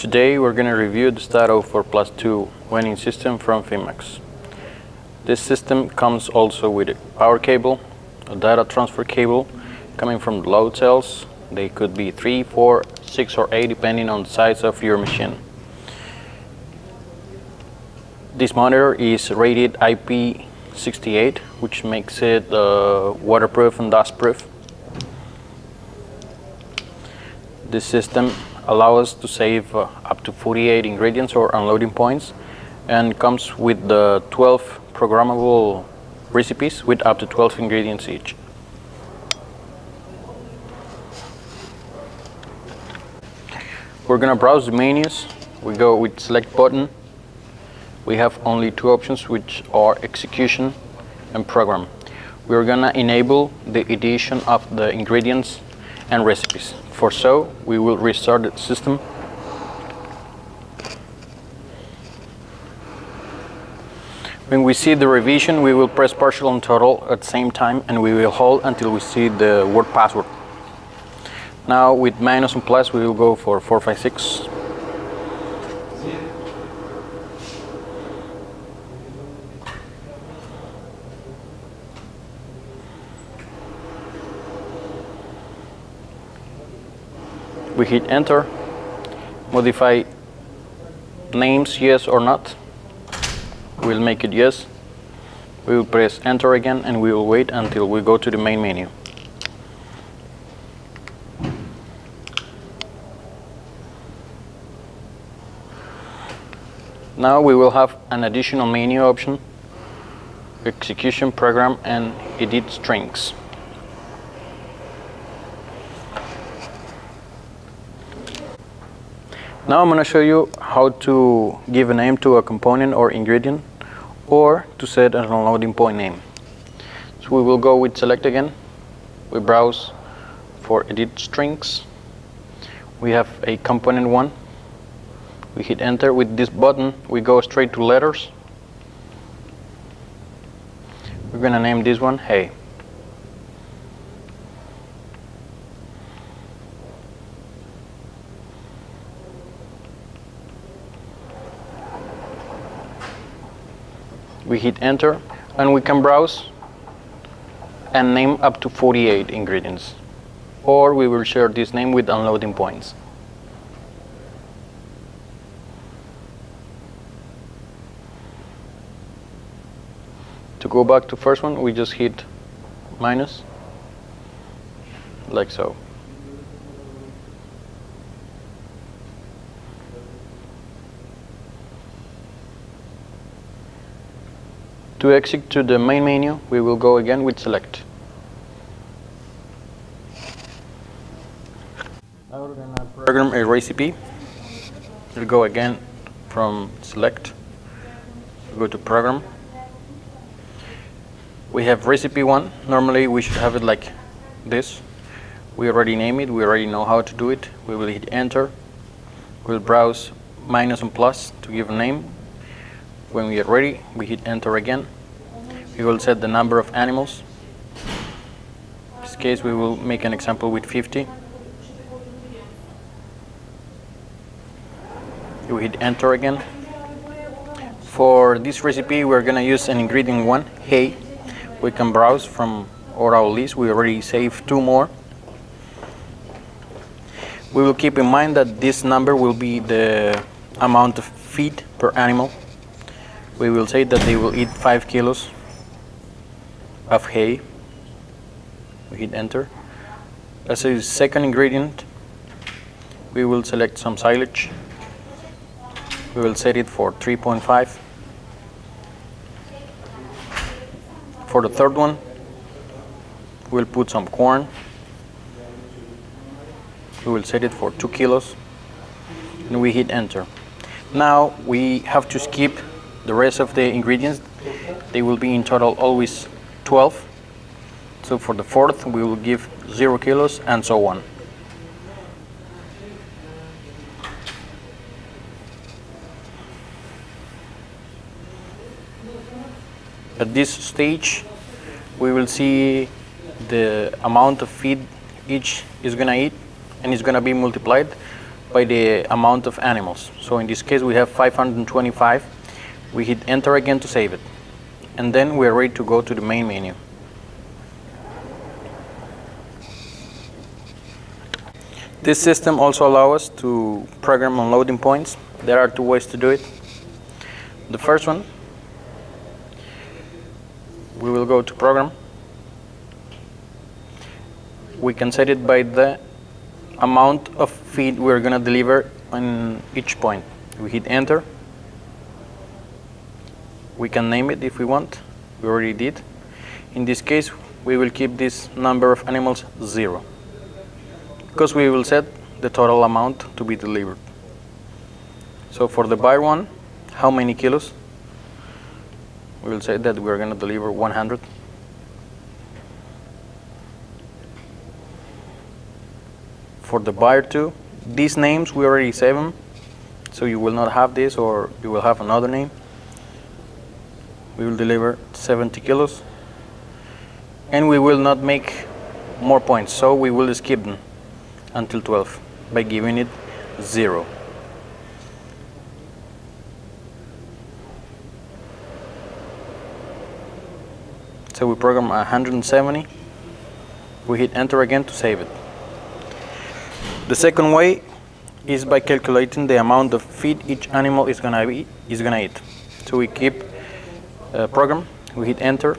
Today we're going to review the Stato 4+2 weighing system from Fimaks. This system comes also with a power cable, a data transfer cable coming from the load cells. They could be 3, 4, 6 or 8 depending on the size of your machine. This monitor is rated IP68, which makes it waterproof and dustproof. This system allows us to save up to 48 ingredients or unloading points, and comes with the 12 programmable recipes with up to 12 ingredients each. We're gonna browse the menus. We go with select button. We have only two options, which are execution and program. We're gonna enable the edition of the ingredients and recipes. For so, we will restart the system. When we see the revision, we will press partial and total at the same time, and we will hold until we see the word password. Now with minus and plus, we will go for 456. We hit enter. Modify names, yes or not. We'll make it yes. We will press enter again, and we will wait until we go to the main menu. Now we will have an additional menu option: execution, program, and edit strings. Now I'm going to show you how to give a name to a component or ingredient, or to set an unloading point name. So we will go with select again. We browse for edit strings. We have a component one. We hit enter. With this button we go straight to letters. We're going to name this one Hey. We hit enter, and we can browse and name up to 48 ingredients, or we will share this name with unloading points. To go back to first one, we just hit minus, like so. To exit to the main menu, we will go again with select. Now we're going to program a recipe. We'll go again from select, go to program. We have recipe 1. Normally we should have it like this. We already name it, we already know how to do it. We will hit enter. We'll browse minus and plus to give a name. When we are ready, we hit enter again. We will set the number of animals. In this case, we will make an example with 50. We hit enter again. For this recipe, we're going to use an ingredient 1, hay. We can browse from our list. We already saved 2 more. We will keep in mind that this number will be the amount of feed per animal. We will say that they will eat 5 kilos of hay. We hit enter. As a second ingredient, we will select some silage. We will set it for 3.5. For the third one, we'll put some corn. We will set it for 2 kilos, and we hit enter. Now we have to skip the rest of the ingredients. They will be in total always 12. So for the fourth, we will give 0 kilos, and so on. At this stage, we will see the amount of feed each is gonna eat, and it's gonna be multiplied by the amount of animals. So in this case we have 525. We hit enter again to save it. And then we are ready to go to the main menu. This system also allows us to program unloading points. There are two ways to do it. The first one, we will go to program. We can set it by the amount of feed we're going to deliver on each point. We hit enter. We can name it if we want. We already did. In this case, we will keep this number of animals 0, because we will set the total amount to be delivered. So for the buyer one, how many kilos? We will say that we are going to deliver 100. For the buyer two, these names we already save them, so you will not have this, or you will have another name. We will deliver 70 kilos, and we will not make more points, so we will skip them until 12 by giving it 0. So we program 170. We hit enter again to save it. The second way is by calculating the amount of feed each animal is gonna eat. So we keep program, we hit enter,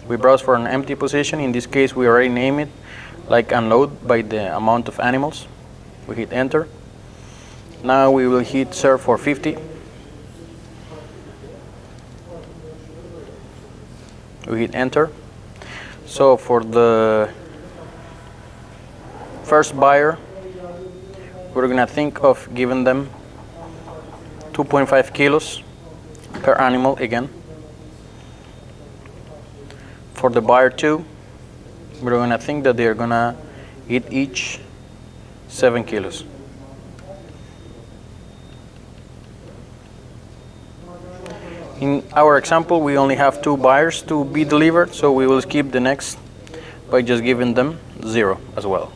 we browse for an empty position. In this case we already name it like unload by the amount of animals. We hit enter. Now we will hit serve for 50. We hit enter. So for the first buyer, we're gonna think of giving them 2.5 kilos per animal again. For the buyer two, we're gonna think that they're gonna eat each 7 kilos. In our example, we only have 2 buyers to be delivered, so we will skip the next by just giving them 0 as well.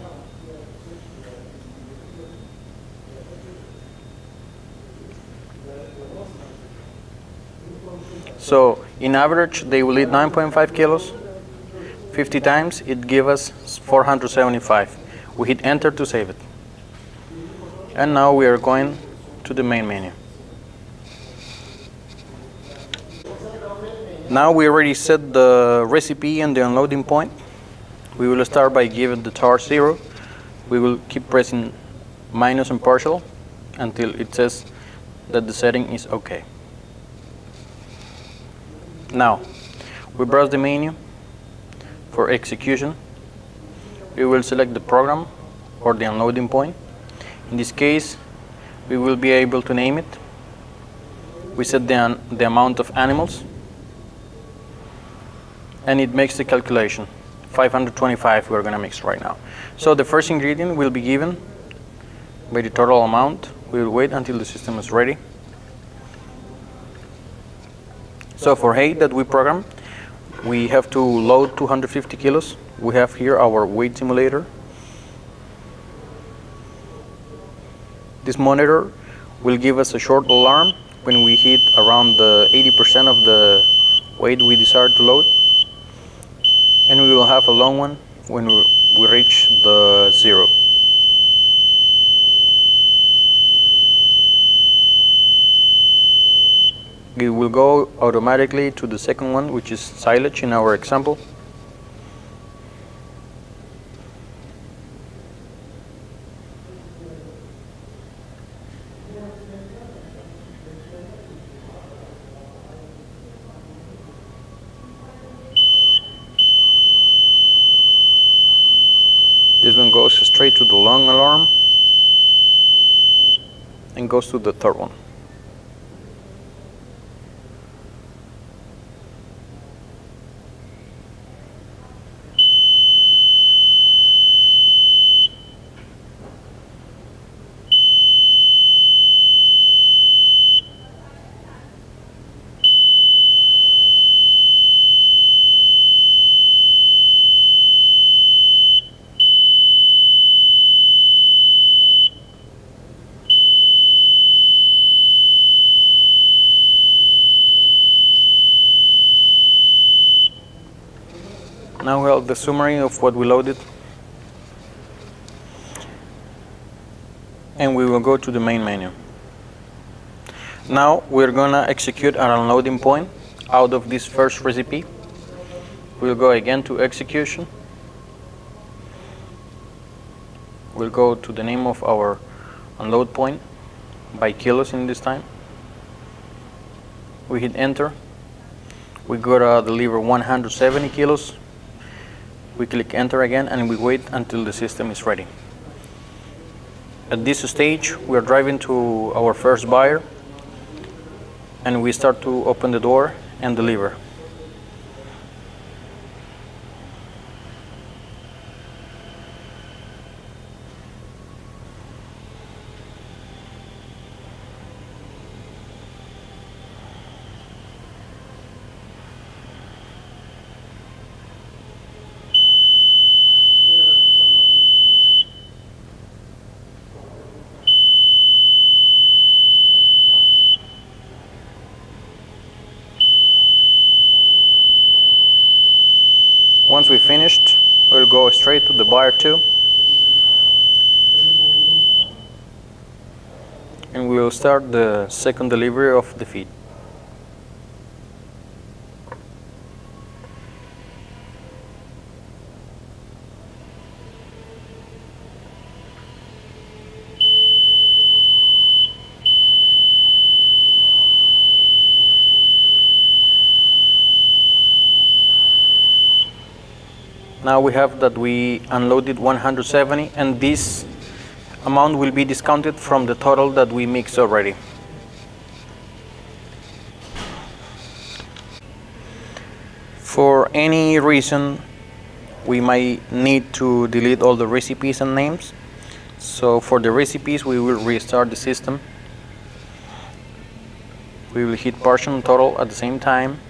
So in average, they will eat 9.5 kilos. 50 times, it gives us 475. We hit enter to save it. And now we are going to the main menu. Now we already set the recipe and the unloading point. We will start by giving the tar 0. We will keep pressing minus and partial until it says that the setting is okay. Now, we browse the menu for execution. We will select the program or the unloading point. In this case, we will be able to name it. We set the amount of animals, and it makes the calculation. 525 we're gonna mix right now. So the first ingredient will be given by the total amount. We will wait until the system is ready. So for hay that we program, we have to load 250 kilos. We have here our weight simulator. This monitor will give us a short alarm when we hit around the 80% of the weight we desire to load. And we will have a long one when we reach the 0. It will go automatically to the second one, which is silage in our example. This one goes straight to the long alarm and goes to the third one. Now we have the summary of what we loaded. And we will go to the main menu. Now we're gonna execute our unloading point out of this first recipe. We'll go again to execution. We'll go to the name of our unload point by kilos in this time. We hit enter. We gotta deliver 170 kilos. We click enter again and we wait until the system is ready. At this stage, we are driving to our first buyer and we start to open the door and deliver. Once we finished, we'll go straight to the buyer 2 and we will start the second delivery of the feed. Now we have that we unloaded 170 and this amount will be discounted from the total that we mixed already. For any reason we might need to delete all the recipes and names. So for the recipes we will restart the system. We will hit partial total at the same time.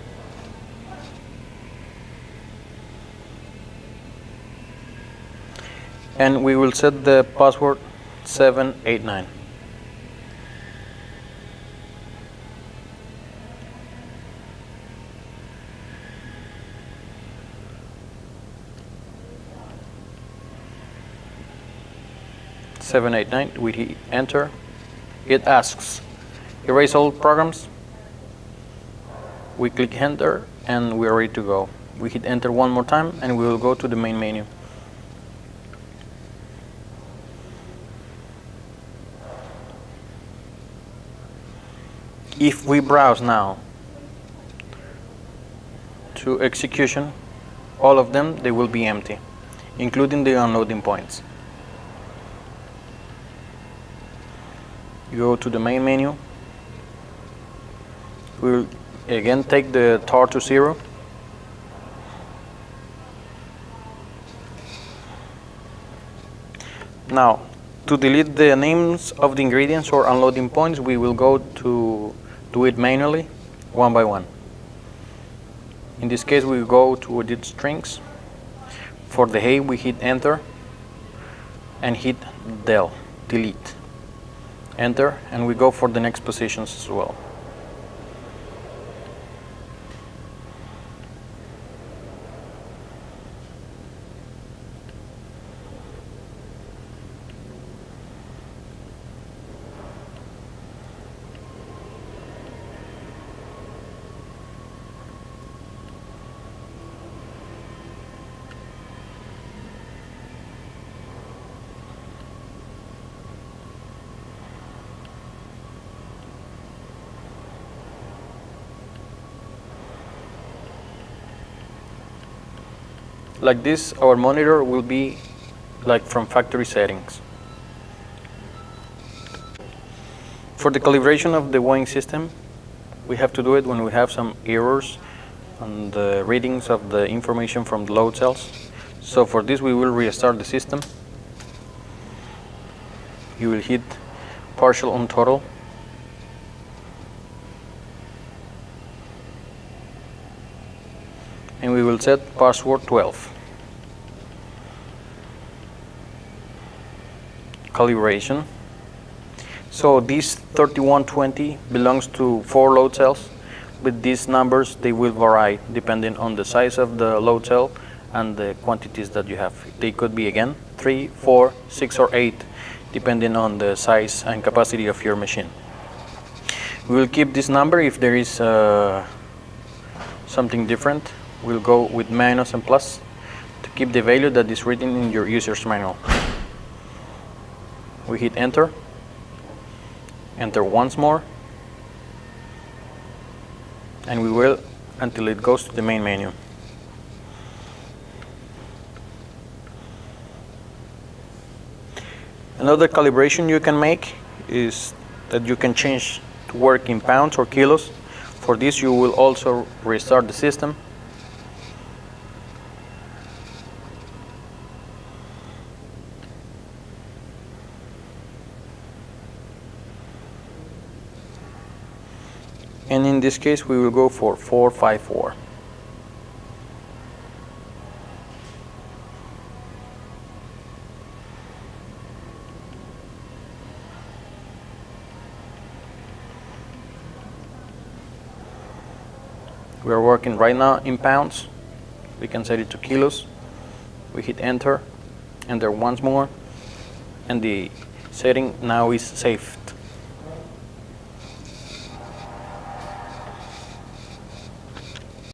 And we will set the password 789. We hit enter. It asks, erase all programs. We click enter and we are ready to go. We hit enter one more time and we will go to the main menu. If we browse now to execution, all of them, they will be empty, including the unloading points. You go to the main menu. We'll again take the tar to 0. Now, to delete the names of the ingredients or unloading points, we will go to do it manually, one by one. In this case, we go to edit strings. For the hay, we hit enter and hit del, delete. Enter, and we go for the next positions as well. Like this, our monitor will be like from factory settings. For the calibration of the weighing system, we have to do it when we have some errors on the readings of the information from the load cells. So for this, we will restart the system. You will hit partial on total. And we will set password 12. Calibration. So this 3120 belongs to 4 load cells. With these numbers, they will vary depending on the size of the load cell and the quantities that you have. They could be again 3, 4, 6 or 8 depending on the size and capacity of your machine. We will keep this number. If there is something different, we'll go with minus and plus to keep the value that is written in your user's manual. We hit enter, enter once more, and we will until it goes to the main menu. Another calibration you can make is that you can change to work in pounds or kilos. For this you will also restart the system. And in this case we will go for 454. We are working right now in pounds. We can set it to kilos. We hit enter, enter once more, and the setting now is saved.